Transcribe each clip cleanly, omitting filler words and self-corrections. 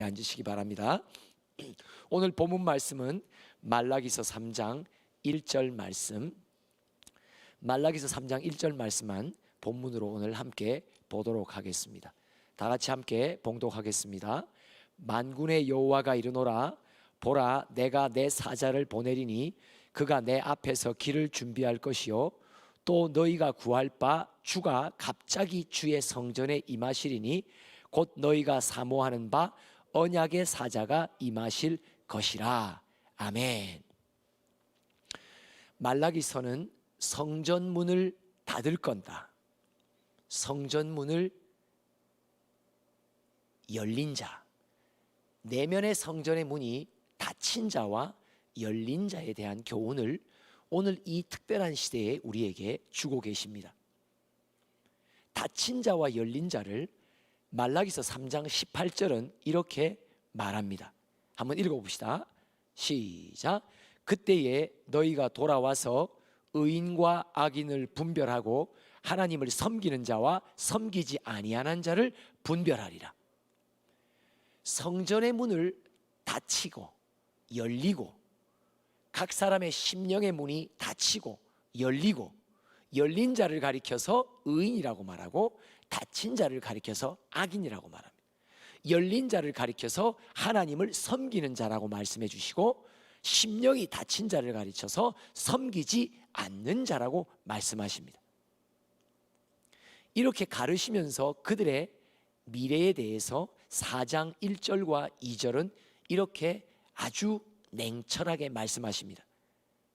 앉으시기 바랍니다. 오늘 본문 말씀은 말라기서 3장 1절 말씀, 말라기서 3장 1절 말씀만 본문으로 오늘 함께 보도록 하겠습니다. 다 같이 함께 봉독하겠습니다. 만군의 여호와가 이르노라, 보라, 내가 내 사자를 보내리니 그가 내 앞에서 길을 준비할 것이요 또 너희가 구할 바 주가 갑자기 주의 성전에 임하시리니 곧 너희가 사모하는 바 언약의 사자가 임하실 것이라. 아멘. 말라기서는 성전문을 닫을 건다, 성전문을 열린 자, 내면의 성전의 문이 닫힌 자와 열린 자에 대한 교훈을 오늘 이 특별한 시대에 우리에게 주고 계십니다. 닫힌 자와 열린 자를 말라기서 3장 18절은 이렇게 말합니다. 한번 읽어봅시다. 시작. 그때에 너희가 돌아와서 의인과 악인을 분별하고 하나님을 섬기는 자와 섬기지 아니하는 자를 분별하리라. 성전의 문을 닫히고 열리고, 각 사람의 심령의 문이 닫히고 열리고, 열린 자를 가리켜서 의인이라고 말하고 닫힌 자를 가리켜서 악인이라고 말합니다. 열린 자를 가리켜서 하나님을 섬기는 자라고 말씀해 주시고, 심령이 닫힌 자를 가리켜서 섬기지 않는 자라고 말씀하십니다. 이렇게 가르시면서 그들의 미래에 대해서 4장 1절과 2절은 이렇게 아주 냉철하게 말씀하십니다.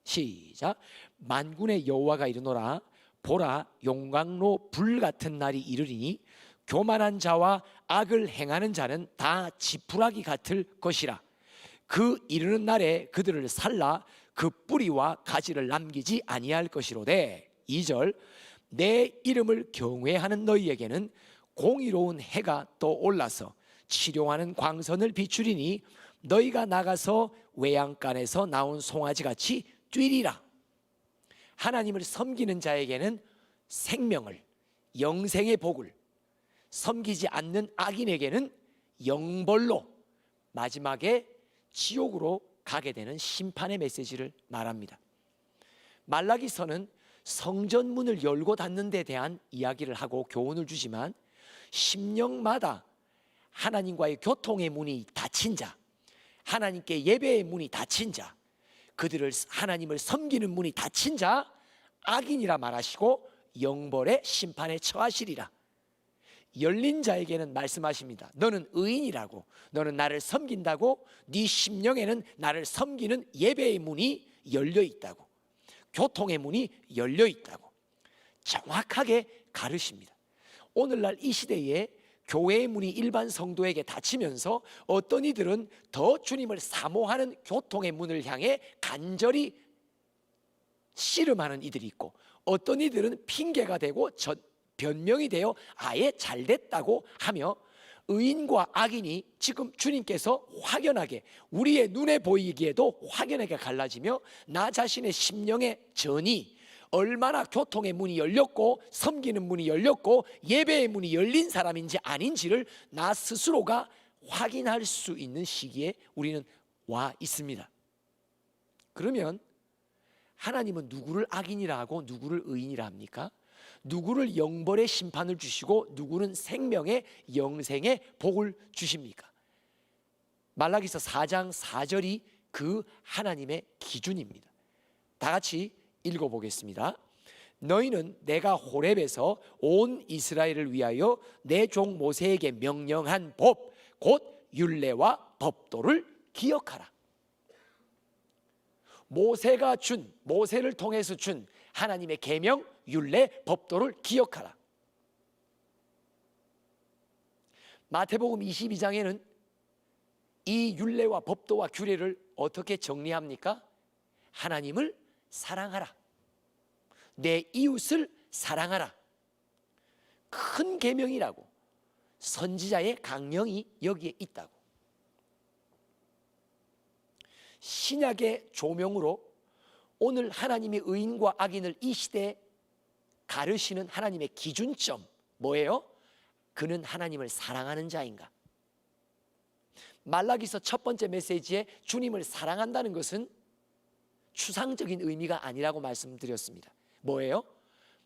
시작. 만군의 여호와가 이르노라, 보라, 용광로 불 같은 날이 이르리니 교만한 자와 악을 행하는 자는 다 지푸라기 같을 것이라. 그 이르는 날에 그들을 살라 그 뿌리와 가지를 남기지 아니할 것이로되. 2절. 내 이름을 경외하는 너희에게는 공의로운 해가 또 올라서 치룡하는 광선을 비추리니 너희가 나가서 외양간에서 나온 송아지같이 뛰리라. 하나님을 섬기는 자에게는 생명을, 영생의 복을, 섬기지 않는 악인에게는 영벌로, 마지막에 지옥으로 가게 되는 심판의 메시지를 말합니다. 말라기서는 성전문을 열고 닫는 데 대한 이야기를 하고 교훈을 주지만, 심령마다 하나님과의 교통의 문이 닫힌 자, 하나님께 예배의 문이 닫힌 자, 그들을 하나님을 섬기는 문이 닫힌 자, 악인이라 말하시고 영벌의 심판에 처하시리라. 열린 자에게는 말씀하십니다. 너는 의인이라고, 너는 나를 섬긴다고, 네 심령에는 나를 섬기는 예배의 문이 열려 있다고, 교통의 문이 열려 있다고 정확하게 가르십니다. 오늘날 이 시대에 교회의 문이 일반 성도에게 닫히면서 어떤 이들은 더 주님을 사모하는 교통의 문을 향해 간절히 씨름하는 이들이 있고, 어떤 이들은 핑계가 되고 변명이 되어 아예 잘됐다고 하며, 의인과 악인이 지금 주님께서 확연하게 우리의 눈에 보이기에도 확연하게 갈라지며, 나 자신의 심령의 전이 얼마나 교통의 문이 열렸고 섬기는 문이 열렸고 예배의 문이 열린 사람인지 아닌지를 나 스스로가 확인할 수 있는 시기에 우리는 와 있습니다. 그러면 하나님은 누구를 악인이라 하고 누구를 의인이라 합니까? 누구를 영벌의 심판을 주시고 누구는 생명의 영생의 복을 주십니까? 말라기서 4장 4절이 그 하나님의 기준입니다. 다 같이 읽어보겠습니다. 너희는 내가 호렙에서 온 이스라엘을 위하여 내 종 모세에게 명령한 법, 곧 율례와 법도를 기억하라. 모세를 통해서 준 하나님의 계명, 율례, 법도를 기억하라. 마태복음 22장에는 이 율례와 법도와 규례를 어떻게 정리합니까? 하나님을 사랑하라, 내 이웃을 사랑하라. 큰 계명이라고, 선지자의 강령이 여기에 있다고. 신약의 조명으로 오늘 하나님의 의인과 악인을 이 시대에 가르시는 하나님의 기준점 뭐예요? 그는 하나님을 사랑하는 자인가? 말라기서 첫 번째 메시지에 주님을 사랑한다는 것은 추상적인 의미가 아니라고 말씀드렸습니다. 뭐예요?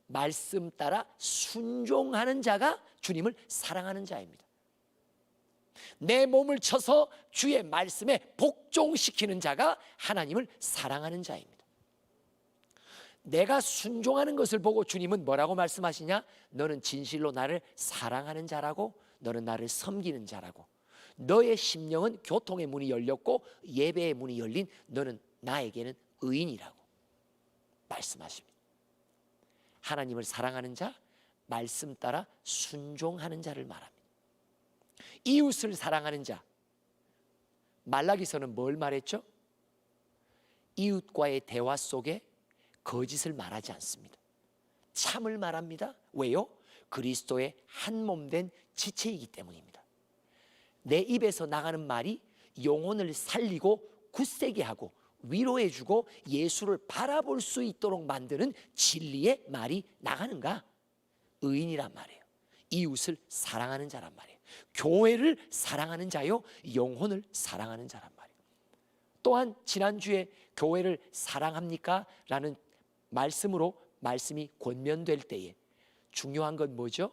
말씀 따라 순종하는 자가 주님을 사랑하는 자입니다. 내 몸을 쳐서 주의 말씀에 복종시키는 자가 하나님을 사랑하는 자입니다. 내가 순종하는 것을 보고 주님은 뭐라고 말씀하시냐? 너는 진실로 나를 사랑하는 자라고, 너는 나를 섬기는 자라고, 너의 심령은 교통의 문이 열렸고 예배의 문이 열린 너는 나에게는 의인이라고 말씀하십니다. 하나님을 사랑하는 자, 말씀 따라 순종하는 자를 말합니다. 이웃을 사랑하는 자, 말라기서는 뭘 말했죠? 이웃과의 대화 속에 거짓을 말하지 않습니다. 참을 말합니다. 왜요? 그리스도의 한 몸 된 지체이기 때문입니다. 내 입에서 나가는 말이 영혼을 살리고 굳세게 하고 위로해주고 예수를 바라볼 수 있도록 만드는 진리의 말이 나가는가? 의인이란 말이에요. 이웃을 사랑하는 자란 말이에요. 교회를 사랑하는 자요, 영혼을 사랑하는 자란 말이에요. 또한 지난주에 교회를 사랑합니까? 라는 말씀으로 말씀이 권면될 때에 중요한 건 뭐죠?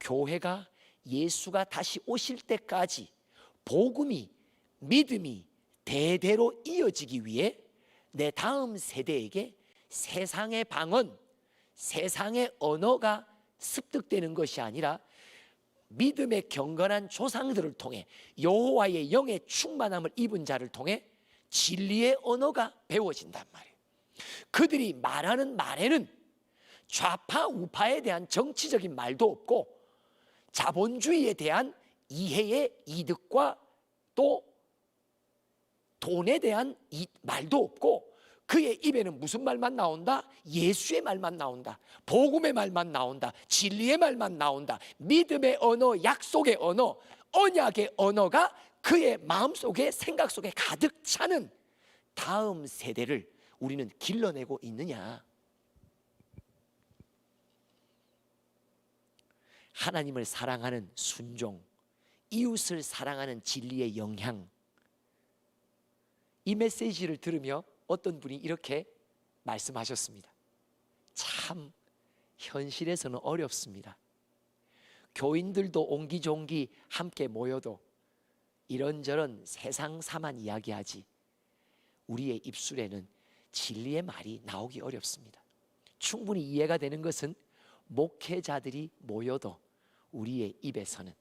교회가 예수가 다시 오실 때까지 복음이, 믿음이 대대로 이어지기 위해 내 다음 세대에게 세상의 방언, 세상의 언어가 습득되는 것이 아니라 믿음의 경건한 조상들을 통해 여호와의 영의 충만함을 입은 자를 통해 진리의 언어가 배워진단 말이에요. 그들이 말하는 말에는 좌파 우파에 대한 정치적인 말도 없고 자본주의에 대한 이해의 이득과 또 돈에 대한 말도 없고 그의 입에는 무슨 말만 나온다? 예수의 말만 나온다. 복음의 말만 나온다. 진리의 말만 나온다. 믿음의 언어, 약속의 언어, 언약의 언어가 그의 마음속에 생각 속에 가득 차는 다음 세대를 우리는 길러내고 있느냐? 하나님을 사랑하는 순종, 이웃을 사랑하는 진리의 영향. 이 메시지를 들으며 어떤 분이 이렇게 말씀하셨습니다. 참 현실에서는 어렵습니다. 교인들도 옹기종기 함께 모여도 이런저런 세상사만 이야기하지 우리의 입술에는 진리의 말이 나오기 어렵습니다. 충분히 이해가 되는 것은 목회자들이 모여도 우리의 입에서는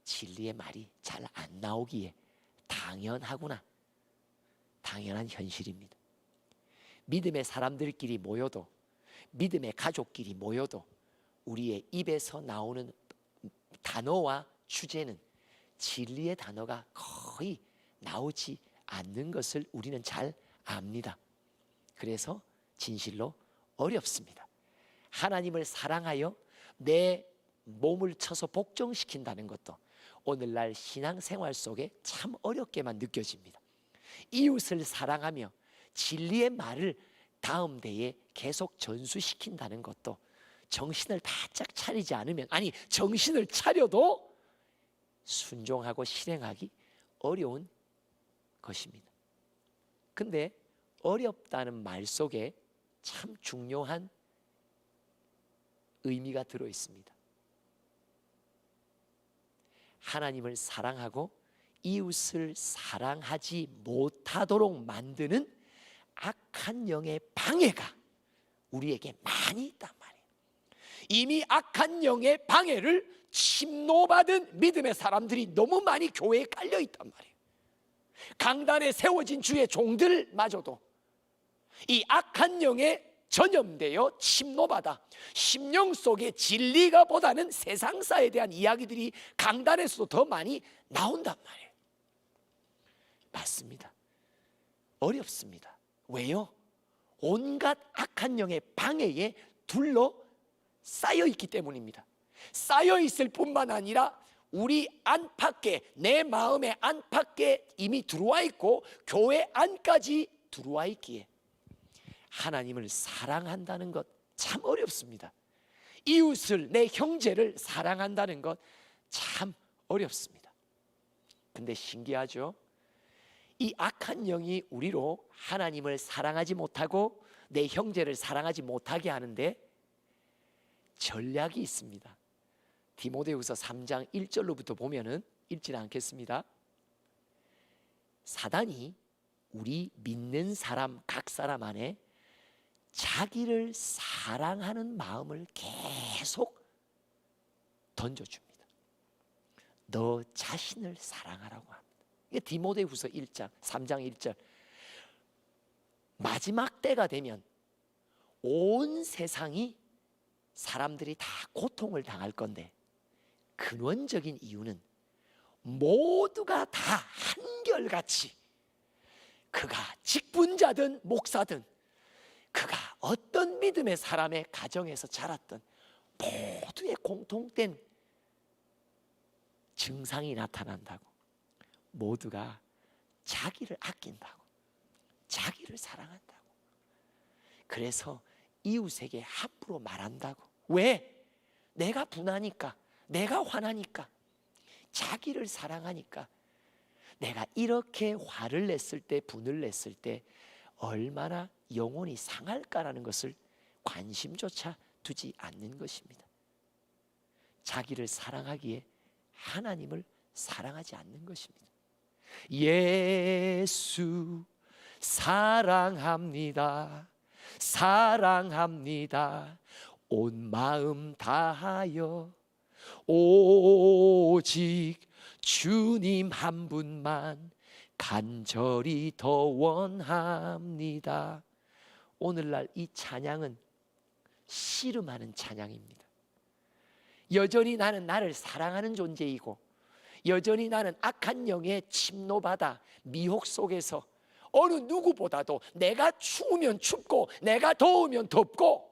진리의 말이 잘 안 나오기에 당연하구나, 당연한 현실입니다. 믿음의 사람들끼리 모여도, 믿음의 가족끼리 모여도 우리의 입에서 나오는 단어와 주제는 진리의 단어가 거의 나오지 않는 것을 우리는 잘 압니다. 그래서 진실로 어렵습니다. 하나님을 사랑하여 내 몸을 쳐서 복종시킨다는 것도 오늘날 신앙생활 속에 참 어렵게만 느껴집니다. 이웃을 사랑하며 진리의 말을 다음 대에 계속 전수시킨다는 것도 정신을 바짝 차리지 않으면, 아니 정신을 차려도 순종하고 실행하기 어려운 것입니다. 근데 어렵다는 말 속에 참 중요한 의미가 들어 있습니다. 하나님을 사랑하고 이웃을 사랑하지 못하도록 만드는 악한 영의 방해가 우리에게 많이 있단 말이에요. 이미 악한 영의 방해를 침노받은 믿음의 사람들이 너무 많이 교회에 깔려 있단 말이에요. 강단에 세워진 주의 종들마저도 이 악한 영에 전염되어 침노받아 심령 속에 진리가 보다는 세상사에 대한 이야기들이 강단에서도 더 많이 나온단 말이에요. 맞습니다. 어렵습니다. 왜요? 온갖 악한 영의 방해에 둘러 쌓여 있기 때문입니다. 쌓여 있을 뿐만 아니라 우리 안팎에, 내 마음의 안팎에 이미 들어와 있고 교회 안까지 들어와 있기에 하나님을 사랑한다는 것 참 어렵습니다. 이웃을, 내 형제를 사랑한다는 것 참 어렵습니다. 근데 신기하죠? 이 악한 영이 우리로 하나님을 사랑하지 못하고 내 형제를 사랑하지 못하게 하는데 전략이 있습니다. 디모데후서 3장 1절로부터 보면은 읽지는 않겠습니다. 사단이 우리 믿는 사람 각 사람 안에 자기를 사랑하는 마음을 계속 던져줍니다. 너 자신을 사랑하라고 합니다. 이게 디모데후서 1장 3장 1절. 마지막 때가 되면 온 세상이 사람들이 다 고통을 당할 건데 근원적인 이유는 모두가 다 한결같이 그가 직분자든 목사든 그가 어떤 믿음의 사람의 가정에서 자랐던 모두의 공통된 증상이 나타난다고. 모두가 자기를 아낀다고, 자기를 사랑한다고. 그래서 이웃에게 함부로 말한다고. 왜? 내가 분하니까, 내가 화나니까, 자기를 사랑하니까. 내가 이렇게 화를 냈을 때, 분을 냈을 때 얼마나 영혼이 상할까라는 것을 관심조차 두지 않는 것입니다. 자기를 사랑하기에 하나님을 사랑하지 않는 것입니다. 예수 사랑합니다. 사랑합니다. 온 마음 다하여 오직 주님 한 분만 간절히 더 원합니다. 오늘날 이 찬양은 씨름하는 찬양입니다. 여전히 나는 나를 사랑하는 존재이고 여전히 나는 악한 영에 침노받아 미혹 속에서 어느 누구보다도 내가 추우면 춥고 내가 더우면 덥고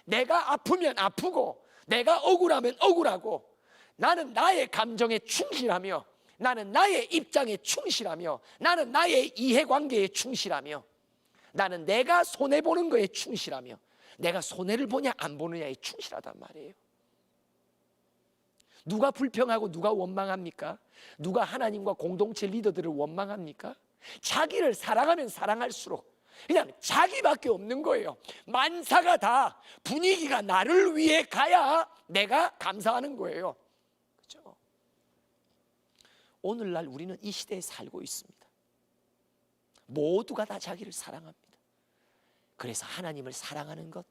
내가 아프면 아프고 내가 억울하면 억울하고 나는 나의 감정에 충실하며 나는 나의 입장에 충실하며 나는 나의 이해관계에 충실하며 나는 내가 손해보는 거에 충실하며 내가 손해를 보냐 안 보느냐에 충실하단 말이에요. 누가 불평하고 누가 원망합니까? 누가 하나님과 공동체 리더들을 원망합니까? 자기를 사랑하면 사랑할수록 그냥 자기밖에 없는 거예요. 만사가 다 분위기가 나를 위해 가야 내가 감사하는 거예요. 그렇죠? 오늘날 우리는 이 시대에 살고 있습니다. 모두가 다 자기를 사랑합니다. 그래서 하나님을 사랑하는 것,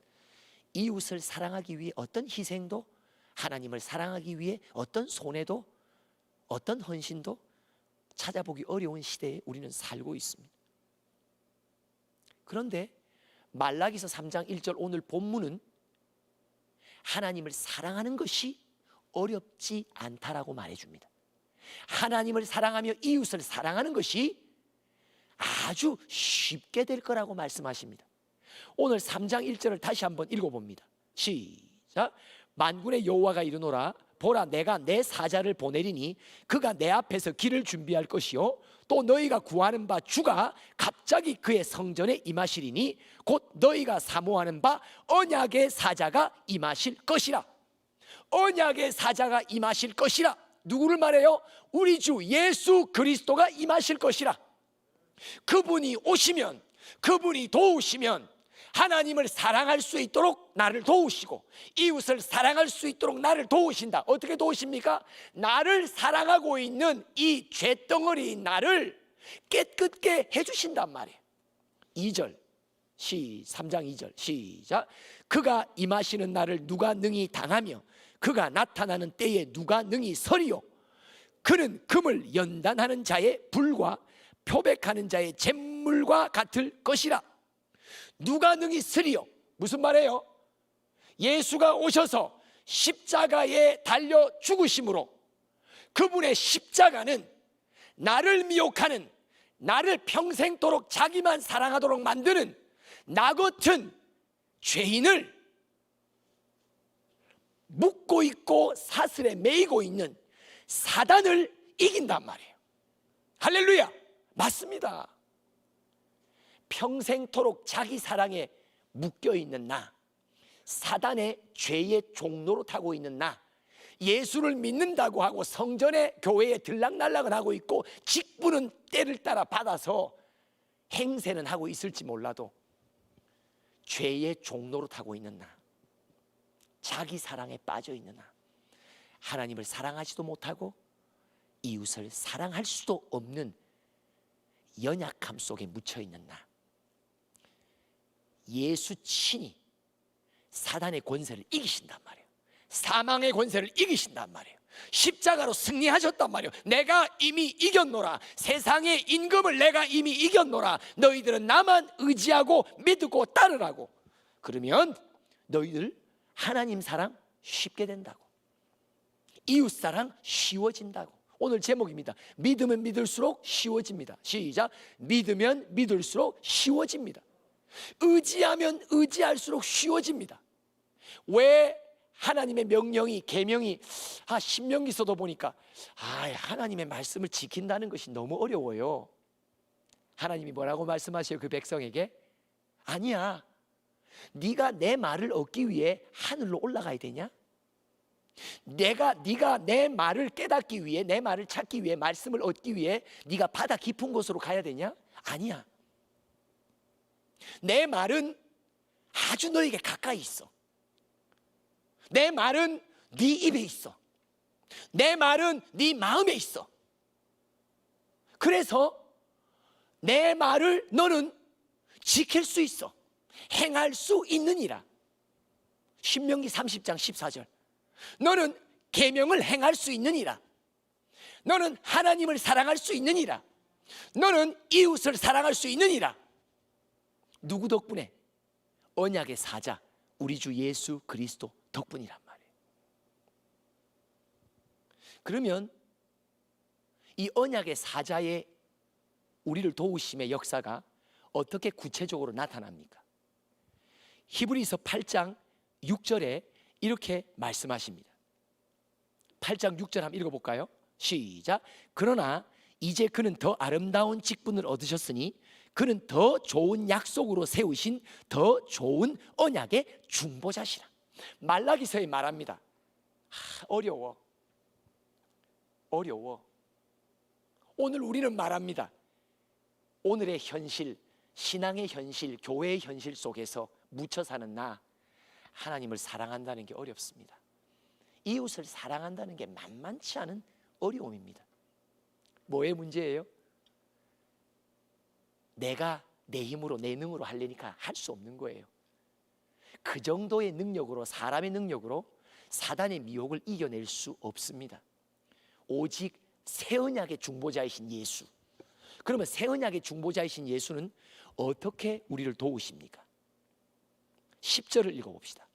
이웃을 사랑하기 위해 어떤 희생도, 하나님을 사랑하기 위해 어떤 손해도, 어떤 헌신도 찾아보기 어려운 시대에 우리는 살고 있습니다. 그런데 말라기서 3장 1절 오늘 본문은 하나님을 사랑하는 것이 어렵지 않다라고 말해줍니다. 하나님을 사랑하며 이웃을 사랑하는 것이 아주 쉽게 될 거라고 말씀하십니다. 오늘 3장 1절을 다시 한번 읽어봅니다. 시작. 만군의 여호와가 이르노라 보라 내가 내 사자를 보내리니 그가 내 앞에서 길을 준비할 것이요 또 너희가 구하는 바 주가 갑자기 그의 성전에 임하시리니 곧 너희가 사모하는 바 언약의 사자가 임하실 것이라. 언약의 사자가 임하실 것이라. 누구를 말해요? 우리 주 예수 그리스도가 임하실 것이라. 그분이 오시면, 그분이 도우시면 하나님을 사랑할 수 있도록 나를 도우시고 이웃을 사랑할 수 있도록 나를 도우신다. 어떻게 도우십니까? 나를 사랑하고 있는 이 죄덩어리인 나를 깨끗게 해주신단 말이에요. 2절 3장 2절 시작. 그가 임하시는 날을 누가 능히 당하며 그가 나타나는 때에 누가 능히 서리요. 그는 금을 연단하는 자의 불과 표백하는 자의 잿물과 같을 것이라. 누가 능히 서리요? 무슨 말이에요? 예수가 오셔서 십자가에 달려 죽으심으로 그분의 십자가는 나를 미혹하는, 나를 평생도록 자기만 사랑하도록 만드는 나 같은 죄인을 묶고 있고 사슬에 매이고 있는 사단을 이긴단 말이에요. 할렐루야. 맞습니다. 평생토록 자기 사랑에 묶여있는 나, 사단의 죄의 종로로 타고 있는 나, 예수를 믿는다고 하고 성전에 교회에 들락날락을 하고 있고 직분은 때를 따라 받아서 행세는 하고 있을지 몰라도 죄의 종로로 타고 있는 나, 자기 사랑에 빠져 있는 나, 하나님을 사랑하지도 못하고 이웃을 사랑할 수도 없는 연약함 속에 묻혀 있는 나, 예수 친히 사단의 권세를 이기신단 말이에요. 사망의 권세를 이기신단 말이에요. 십자가로 승리하셨단 말이에요. 내가 이미 이겼노라. 세상의 임금을 내가 이미 이겼노라. 너희들은 나만 의지하고 믿고 따르라고. 그러면 너희들 하나님 사랑 쉽게 된다고, 이웃 사랑 쉬워진다고. 오늘 제목입니다. 믿으면 믿을수록 쉬워집니다. 시작. 믿으면 믿을수록 쉬워집니다. 의지하면 의지할수록 쉬워집니다. 왜 하나님의 명령이, 계명이, 신명기서도 보니까 하나님의 말씀을 지킨다는 것이 너무 어려워요. 하나님이 뭐라고 말씀하세요? 그 백성에게 아니야, 네가 내 말을 얻기 위해 하늘로 올라가야 되냐? 네가 내 말을 깨닫기 위해, 내 말을 찾기 위해, 말씀을 얻기 위해 네가 바다 깊은 곳으로 가야 되냐? 아니야. 내 말은 아주 너에게 가까이 있어. 내 말은 네 입에 있어. 내 말은 네 마음에 있어. 그래서 내 말을 너는 지킬 수 있어. 행할 수 있느니라. 신명기 30장 14절. 너는 계명을 행할 수 있느니라. 너는 하나님을 사랑할 수 있느니라. 너는 이웃을 사랑할 수 있느니라. 누구 덕분에? 언약의 사자 우리 주 예수 그리스도 덕분이란 말이에요. 그러면 이 언약의 사자의 우리를 도우심의 역사가 어떻게 구체적으로 나타납니까? 히브리서 8장 6절에 이렇게 말씀하십니다. 8장 6절 한번 읽어볼까요? 시작. 그러나 이제 그는 더 아름다운 직분을 얻으셨으니 그는 더 좋은 약속으로 세우신 더 좋은 언약의 중보자시라. 말라기서에 말합니다. 어려워. 오늘 우리는 말합니다. 오늘의 현실, 신앙의 현실, 교회의 현실 속에서 묻혀 사는 나, 하나님을 사랑한다는 게 어렵습니다. 이웃을 사랑한다는 게 만만치 않은 어려움입니다. 뭐의 문제예요? 내가 내 힘으로, 내 능으로 하려니까 할 수 없는 거예요. 그 정도의 능력으로, 사람의 능력으로 사단의 미혹을 이겨낼 수 없습니다. 오직 새 언약의 중보자이신 예수. 그러면 새 언약의 중보자이신 예수는 어떻게 우리를 도우십니까? 10절을 읽어봅시다.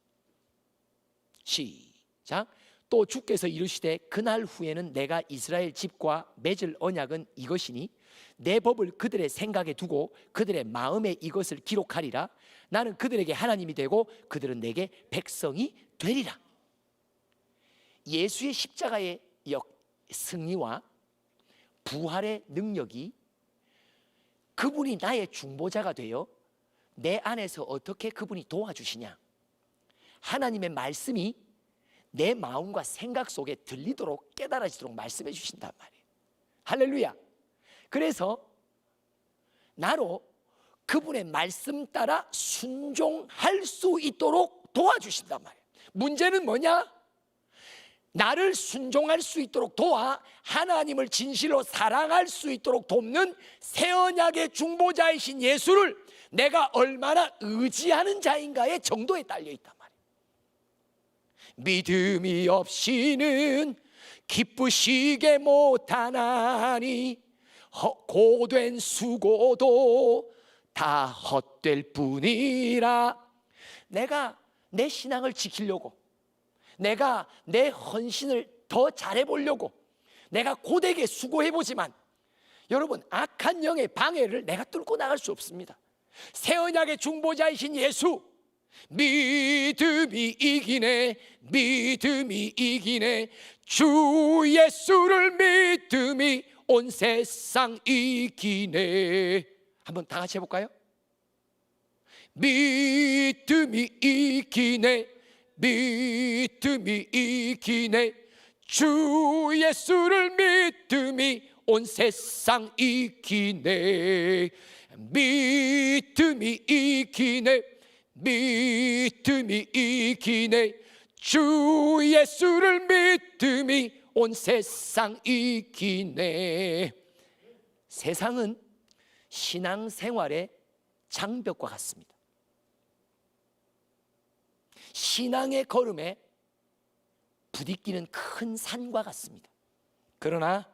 시작. 또 주께서 이르시되 그날 후에는 내가 이스라엘 집과 맺을 언약은 이것이니 내 법을 그들의 생각에 두고 그들의 마음에 이것을 기록하리라. 나는 그들에게 하나님이 되고 그들은 내게 백성이 되리라. 예수의 십자가의 승리와 부활의 능력이 그분이 나의 중보자가 되어 내 안에서 어떻게 그분이 도와주시냐? 하나님의 말씀이 내 마음과 생각 속에 들리도록 깨달아지도록 말씀해 주신단 말이에요. 할렐루야. 그래서 나로 그분의 말씀 따라 순종할 수 있도록 도와주신단 말이에요. 문제는 뭐냐? 나를 순종할 수 있도록 도와 하나님을 진실로 사랑할 수 있도록 돕는 새 언약의 중보자이신 예수를 내가 얼마나 의지하는 자인가의 정도에 딸려 있단 말이에요. 믿음이 없이는 기쁘시게 못하나니 고된 수고도 다 헛될 뿐이라. 내가 내 신앙을 지키려고, 내가 내 헌신을 더 잘해보려고 내가 고되게 수고해보지만 여러분, 악한 영의 방해를 내가 뚫고 나갈 수 없습니다. 새 언약의 중보자이신 예수, 믿음이 이기네, 믿음이 이기네, 주 예수를 믿음이 온 세상 이기네. 한번 다 같이 해볼까요? 믿음이 이기네, 믿음이 이기네, 주 예수를 믿음이 온 세상 이기네. 믿음이 이기네. 믿음이 이기네. 주 예수를 믿음이 온 세상 이기네. 세상은 신앙생활의 장벽과 같습니다. 신앙의 걸음에 부딪히는 큰 산과 같습니다. 그러나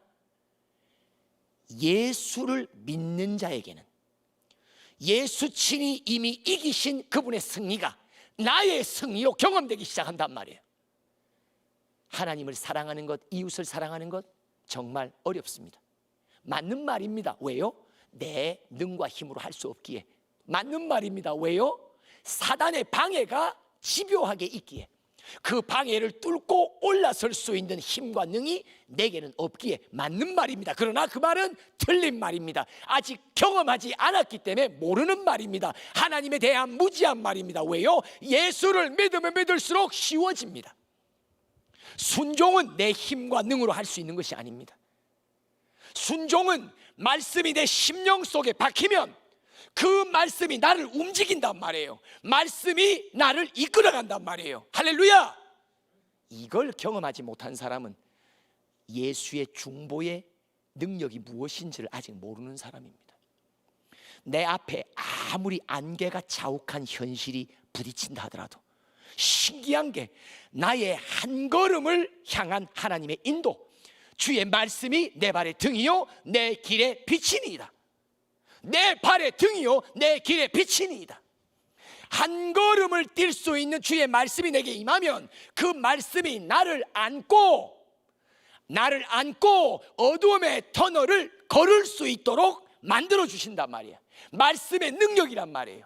예수를 믿는 자에게는 예수 친히 이미 이기신 그분의 승리가 나의 승리로 경험되기 시작한단 말이에요. 하나님을 사랑하는 것, 이웃을 사랑하는 것 정말 어렵습니다. 맞는 말입니다. 왜요? 내 능과 힘으로 할 수 없기에. 맞는 말입니다. 왜요? 사단의 방해가 집요하게 있기에. 그 방해를 뚫고 올라설 수 있는 힘과 능이 내게는 없기에. 맞는 말입니다. 그러나 그 말은 틀린 말입니다. 아직 경험하지 않았기 때문에 모르는 말입니다. 하나님에 대한 무지한 말입니다. 왜요? 예수를 믿으면 믿을수록 쉬워집니다. 순종은 내 힘과 능으로 할 수 있는 것이 아닙니다. 순종은 말씀이 내 심령 속에 박히면 그 말씀이 나를 움직인단 말이에요. 말씀이 나를 이끌어간단 말이에요. 할렐루야! 이걸 경험하지 못한 사람은 예수의 중보의 능력이 무엇인지를 아직 모르는 사람입니다. 내 앞에 아무리 안개가 자욱한 현실이 부딪힌다 하더라도 신기한 게 나의 한 걸음을 향한 하나님의 인도, 주의 말씀이 내 발의 등이요 내 길의 빛이니이다. 내 발의 등이요 내 길의 빛이니이다. 한 걸음을 뛸 수 있는 주의 말씀이 내게 임하면 그 말씀이 나를 안고 어두움의 터널을 걸을 수 있도록 만들어 주신단 말이야. 말씀의 능력이란 말이에요.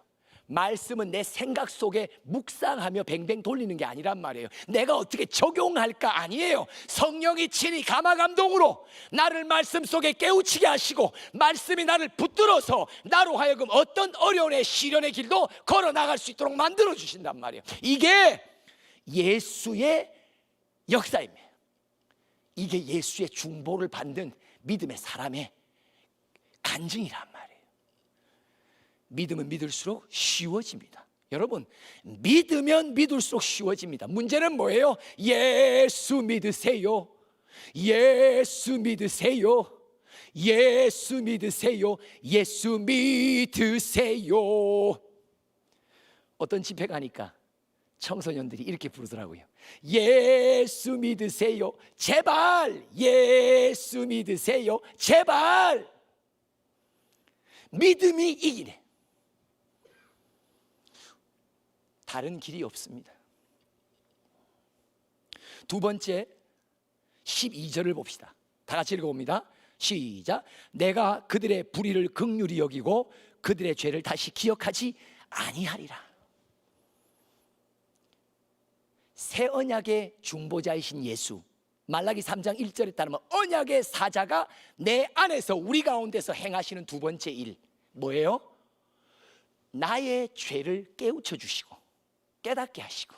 말씀은 내 생각 속에 묵상하며 뱅뱅 돌리는 게 아니란 말이에요. 내가 어떻게 적용할까 아니에요. 성령이 친히 감화감동으로 나를 말씀 속에 깨우치게 하시고 말씀이 나를 붙들어서 나로 하여금 어떤 어려움의 시련의 길도 걸어 나갈 수 있도록 만들어 주신단 말이에요. 이게 예수의 역사입니다. 이게 예수의 중보를 받는 믿음의 사람의 간증이란 말이에요. 믿으면 믿을수록 쉬워집니다. 여러분, 믿으면 믿을수록 쉬워집니다. 문제는 뭐예요? 예수 믿으세요. 예수 믿으세요. 예수 믿으세요. 예수 믿으세요. 어떤 집회 가니까 청소년들이 이렇게 부르더라고요. 예수 믿으세요. 제발 예수 믿으세요. 제발. 믿음이 이기네. 다른 길이 없습니다. 두 번째 12절을 봅시다. 다 같이 읽어봅니다. 시작. 내가 그들의 불의를 긍휼히 여기고 그들의 죄를 다시 기억하지 아니하리라. 새 언약의 중보자이신 예수, 말라기 3장 1절에 따르면 언약의 사자가 내 안에서 우리 가운데서 행하시는 두 번째 일 뭐예요? 나의 죄를 깨우쳐 주시고 깨닫게 하시고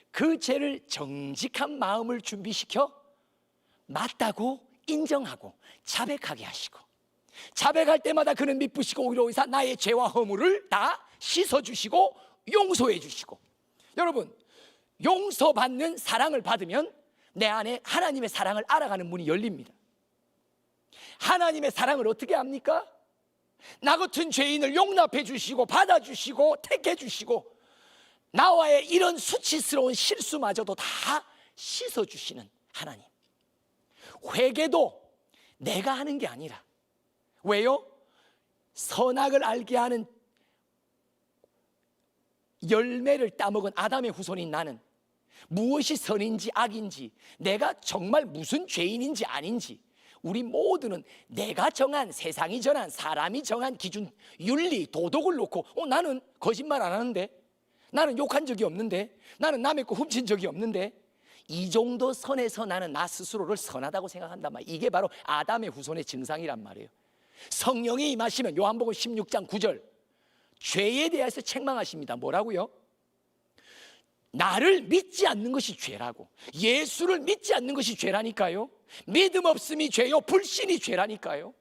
그 죄를 정직한 마음을 준비시켜 맞다고 인정하고 자백하게 하시고 자백할 때마다 그는 미쁘시고 오히려 의사 나의 죄와 허물을 다 씻어주시고 용서해 주시고. 여러분, 용서받는 사랑을 받으면 내 안에 하나님의 사랑을 알아가는 문이 열립니다. 하나님의 사랑을 어떻게 합니까? 나 같은 죄인을 용납해 주시고 받아주시고 택해 주시고 나와의 이런 수치스러운 실수마저도 다 씻어주시는 하나님. 회개도 내가 하는 게 아니라, 왜요? 선악을 알게 하는 열매를 따먹은 아담의 후손인 나는 무엇이 선인지 악인지, 내가 정말 무슨 죄인인지 아닌지, 우리 모두는 내가 정한, 세상이 정한, 사람이 정한 기준, 윤리, 도덕을 놓고 나는 거짓말 안 하는데, 나는 욕한 적이 없는데, 나는 남의 거 훔친 적이 없는데, 이 정도 선에서 나는 나 스스로를 선하다고 생각한단 말이에요. 이게 바로 아담의 후손의 증상이란 말이에요. 성령이 임하시면 요한복음 16장 9절 죄에 대해서 책망하십니다. 뭐라고요? 나를 믿지 않는 것이 죄라고. 예수를 믿지 않는 것이 죄라니까요. 믿음 없음이 죄요, 불신이 죄라니까요.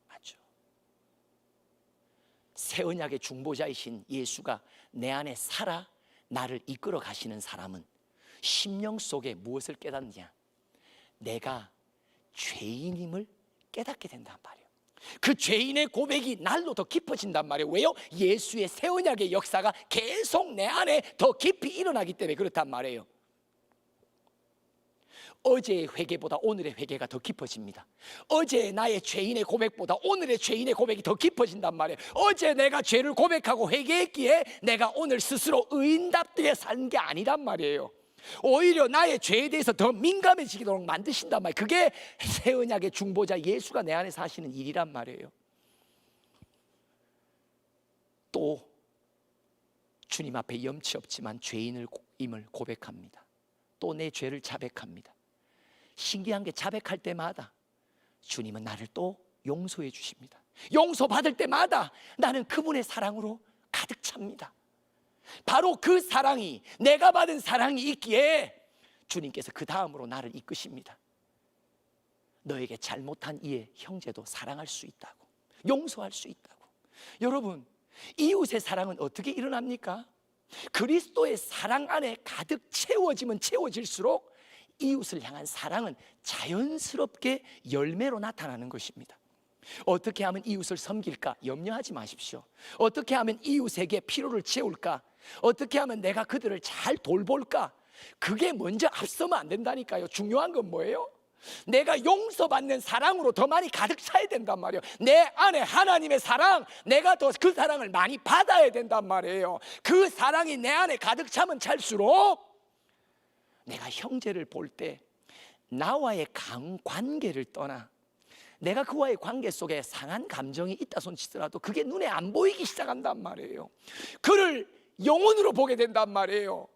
맞죠? 새 언약의 중보자이신 예수가 내 안에 살아 나를 이끌어 가시는 사람은 심령 속에 무엇을 깨닫느냐? 내가 죄인임을 깨닫게 된단 말이에요. 그 죄인의 고백이 날로 더 깊어진단 말이에요. 왜요? 예수의 새 언약의 역사가 계속 내 안에 더 깊이 일어나기 때문에 그렇단 말이에요. 어제의 회개보다 오늘의 회개가 더 깊어집니다. 어제의 나의 죄인의 고백보다 오늘의 죄인의 고백이 더 깊어진단 말이에요. 어제 내가 죄를 고백하고 회개했기에 내가 오늘 스스로 의인답게 산 게 아니란 말이에요. 오히려 나의 죄에 대해서 더 민감해지도록 만드신단 말이에요. 그게 새 언약의 중보자 예수가 내 안에 사시는 일이란 말이에요. 또 주님 앞에 염치 없지만 죄인임을 고백합니다. 또 내 죄를 자백합니다. 신기한 게 자백할 때마다 주님은 나를 또 용서해 주십니다. 용서받을 때마다 나는 그분의 사랑으로 가득 찹니다. 바로 그 사랑이, 내가 받은 사랑이 있기에 주님께서 그 다음으로 나를 이끄십니다. 너에게 잘못한 이의 형제도 사랑할 수 있다고, 용서할 수 있다고. 여러분, 이웃의 사랑은 어떻게 일어납니까? 그리스도의 사랑 안에 가득 채워지면 채워질수록 이웃을 향한 사랑은 자연스럽게 열매로 나타나는 것입니다. 어떻게 하면 이웃을 섬길까? 염려하지 마십시오. 어떻게 하면 이웃에게 필요를 채울까? 어떻게 하면 내가 그들을 잘 돌볼까? 그게 먼저 앞서면 안 된다니까요. 중요한 건 뭐예요? 내가 용서받는 사랑으로 더 많이 가득 차야 된단 말이에요. 내 안에 하나님의 사랑, 내가 더 그 사랑을 많이 받아야 된단 말이에요. 그 사랑이 내 안에 가득 차면 찰수록 내가 형제를 볼 때 나와의 관계를 떠나 내가 그와의 관계 속에 상한 감정이 있다 손치더라도 그게 눈에 안 보이기 시작한단 말이에요. 그를 영혼으로 보게 된단 말이에요.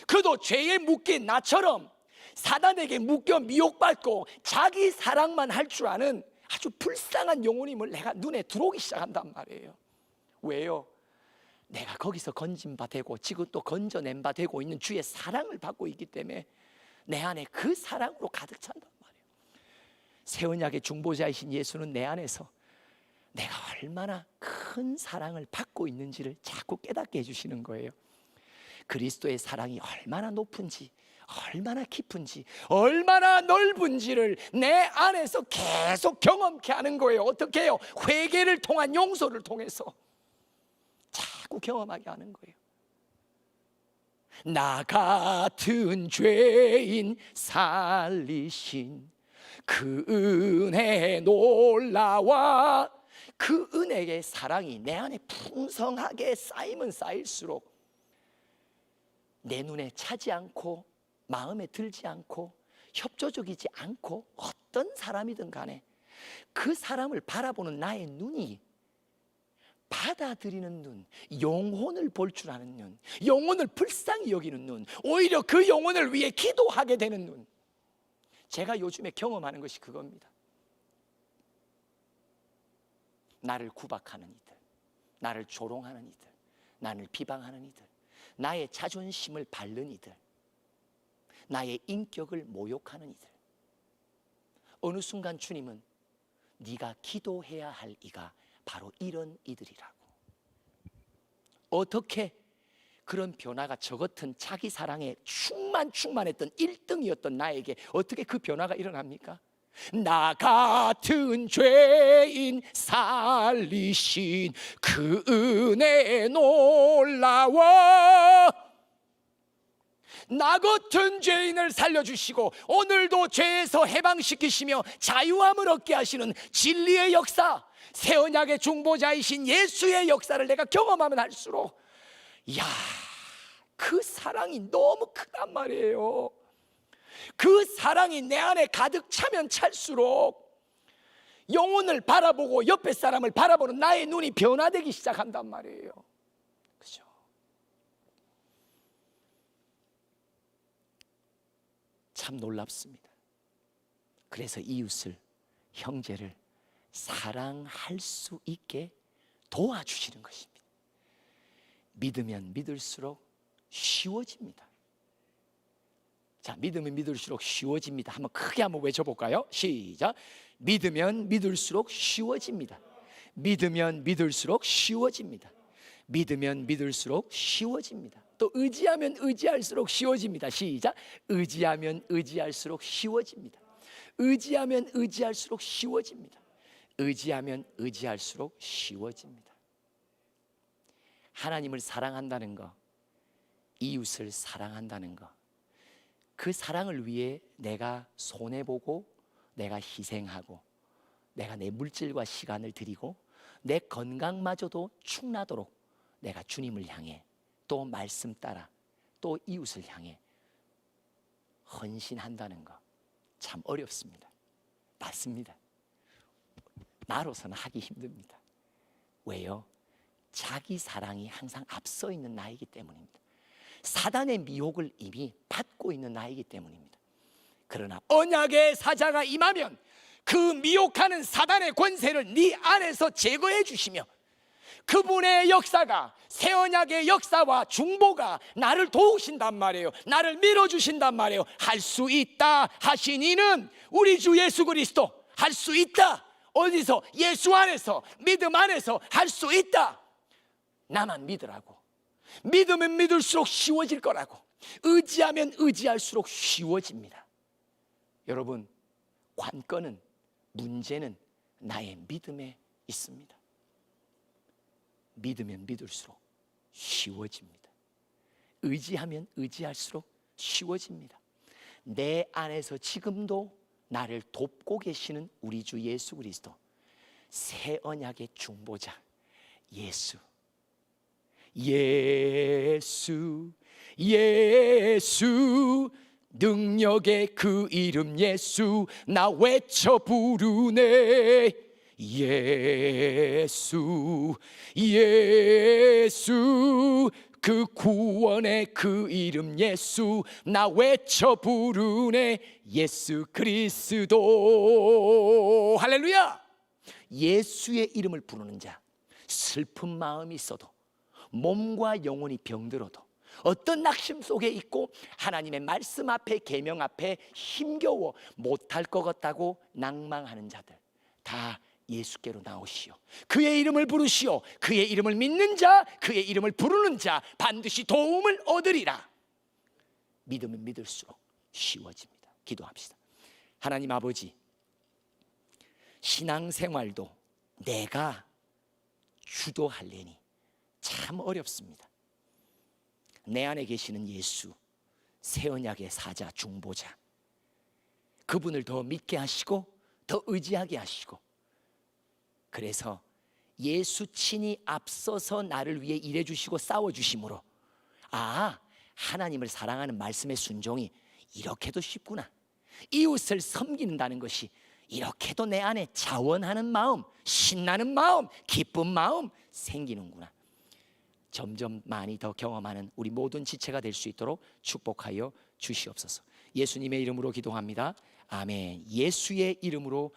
그도 죄에 묶인 나처럼 사단에게 묶여 미혹받고 자기 사랑만 할 줄 아는 아주 불쌍한 영혼임을 내가 눈에 들어오기 시작한단 말이에요. 왜요? 내가 거기서 건진 바 되고 지금 또 건져낸 바 되고 있는 주의 사랑을 받고 있기 때문에 내 안에 그 사랑으로 가득 찬단 말이에요. 새 언약의 중보자이신 예수는 내 안에서 내가 얼마나 큰 사랑을 받고 있는지를 자꾸 깨닫게 해주시는 거예요. 그리스도의 사랑이 얼마나 높은지, 얼마나 깊은지, 얼마나 넓은지를 내 안에서 계속 경험케 하는 거예요. 어떻게 해요? 회개를 통한 용서를 통해서 자꾸 경험하게 하는 거예요. 나 같은 죄인 살리신 그 은혜 놀라와, 그 은혜의 사랑이 내 안에 풍성하게 쌓이면 쌓일수록 내 눈에 차지 않고 마음에 들지 않고 협조적이지 않고 어떤 사람이든 간에 그 사람을 바라보는 나의 눈이 받아들이는 눈, 영혼을 볼 줄 아는 눈, 영혼을 불쌍히 여기는 눈, 오히려 그 영혼을 위해 기도하게 되는 눈. 제가 요즘에 경험하는 것이 그겁니다. 나를 구박하는 이들, 나를 조롱하는 이들, 나를 비방하는 이들, 나의 자존심을 밟는 이들, 나의 인격을 모욕하는 이들. 어느 순간 주님은 네가 기도해야 할 이가 바로 이런 이들이라고. 어떻게 그런 변화가, 저 같은 자기 사랑에 충만했던 1등이었던 나에게 어떻게 그 변화가 일어납니까? 나 같은 죄인 살리신 그 은혜 놀라워. 나 같은 죄인을 살려주시고 오늘도 죄에서 해방시키시며 자유함을 얻게 하시는 진리의 역사, 새 언약의 중보자이신 예수의 역사를 내가 경험하면 할수록, 이야, 그 사랑이 너무 크단 말이에요. 그 사랑이 내 안에 가득 차면 찰수록 영혼을 바라보고 옆에 사람을 바라보는 나의 눈이 변화되기 시작한단 말이에요. 그죠? 참 놀랍습니다. 그래서 이웃을, 형제를 사랑할 수 있게 도와주시는 것입니다. 믿으면 믿을수록 쉬워집니다. 자, 믿으면 믿을수록 쉬워집니다. 한번 크게 한번 외쳐볼까요? 시작. 믿으면 믿을수록 쉬워집니다. 믿으면 믿을수록 쉬워집니다. 믿으면 믿을수록 쉬워집니다. 또 의지하면 의지할수록 쉬워집니다. 시작. 의지하면 의지할수록 쉬워집니다. 의지하면 의지할수록 쉬워집니다. 의지하면 의지할수록 쉬워집니다. 하나님을 사랑한다는 거, 이웃을 사랑한다는 거, 그 사랑을 위해 내가 손해보고, 내가 희생하고, 내가 내 물질과 시간을 드리고, 내 건강마저도 축나도록 내가 주님을 향해, 또 말씀 따라, 또 이웃을 향해 헌신한다는 거 참 어렵습니다. 맞습니다. 나로서는 하기 힘듭니다. 왜요? 자기 사랑이 항상 앞서 있는 나이기 때문입니다. 사단의 미혹을 이미 받고 있는 나이기 때문입니다. 그러나 언약의 사자가 임하면 그 미혹하는 사단의 권세를 네 안에서 제거해 주시며, 그분의 역사가, 새 언약의 역사와 중보가 나를 도우신단 말이에요. 나를 밀어주신단 말이에요. 할 수 있다 하신 이는 우리 주 예수 그리스도. 할 수 있다. 어디서? 예수 안에서, 믿음 안에서 할 수 있다. 나만 믿으라고. 믿으면 믿을수록 쉬워질 거라고. 의지하면 의지할수록 쉬워집니다. 여러분, 관건은, 문제는 나의 믿음에 있습니다. 믿으면 믿을수록 쉬워집니다. 의지하면 의지할수록 쉬워집니다. 내 안에서 지금도 나를 돕고 계시는 우리 주 예수 그리스도, 새 언약의 중보자 예수, 예수, 예수, 능력의 그 이름 예수, 나 외쳐 부르네. 예수, 예수, 그 구원의 그 이름 예수, 나 외쳐 부르네. 예수 그리스도. 할렐루야. 예수의 이름을 부르는 자, 슬픈 마음이 있어도, 몸과 영혼이 병들어도, 어떤 낙심 속에 있고 하나님의 말씀 앞에, 계명 앞에 힘겨워 못할 것 같다고 낭망하는 자들, 다 예수께로 나오시오. 그의 이름을 부르시오. 그의 이름을 믿는 자, 그의 이름을 부르는 자 반드시 도움을 얻으리라. 믿으면 믿을수록 쉬워집니다. 기도합시다. 하나님 아버지, 신앙생활도 내가 주도하려니 참 어렵습니다. 내 안에 계시는 예수, 새 언약의 사자, 중보자, 그분을 더 믿게 하시고 더 의지하게 하시고, 그래서 예수 친히 앞서서 나를 위해 일해 주시고 싸워 주심으로, 아, 하나님을 사랑하는 말씀의 순종이 이렇게도 쉽구나. 이웃을 섬긴다는 것이 이렇게도 내 안에 자원하는 마음, 신나는 마음, 기쁜 마음 생기는구나. 점점 많이 더 경험하는 우리 모든 지체가 될 수 있도록 축복하여 주시옵소서. 예수님의 이름으로 기도합니다. 아멘. 예수의 이름으로